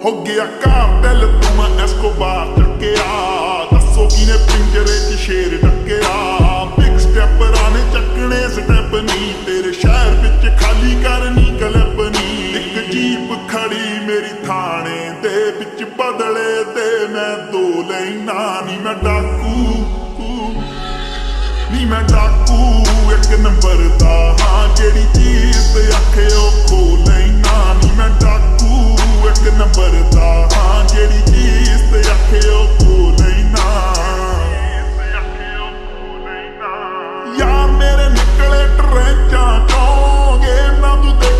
ਹੋ ਗਿਆ ਕਾਤਲ ਤੂੰ ਮੈਂ ਐਸਕੋਬਾਰ ਚੱਕਿਆ। ਦੱਸੋ ਕਿਨੇ ਪਿੰਜਰੇ 'ਚ ਸ਼ੇਰ ਡੱਕਿਆ। ਬਿਗ ਸਟੈਪਰਾਂ ਨੇ ਚੱਕਣੇ ਸਟੈਪ ਨੀ, ਤੇਰੇ ਸ਼ਹਿਰ ਵਿੱਚ ਖਾਲੀ ਕਰਨੀ ਕਲਪ ਨੀ। ਇੱਕ ਜੀਪ ਖੜੀ ਮੇਰੀ ਥਾਣੇ ਦੇ ਵਿੱਚ, ਬਦਲੇ ਤੇ ਮੈਂ ਦੋ ਲੈਣਾ। ਨੀ ਮੈਂ ਡਾਕੂ ਨੀ ਮੈਂ ਡਾਕੂ ਇੱਕ ਨੰਬਰ ਦਾ ਹਾਂ, ਜਿਹੜੀ ਚੀਜ਼ ਤੇ ਆਖੇ ਉਹ ਖੋ ਲੈਣਾ। ਨੀ ਮੈਂ ਡਾਕੂ ਇੱਕ ਨੰਬਰ ਦਾ ਹਾਂ।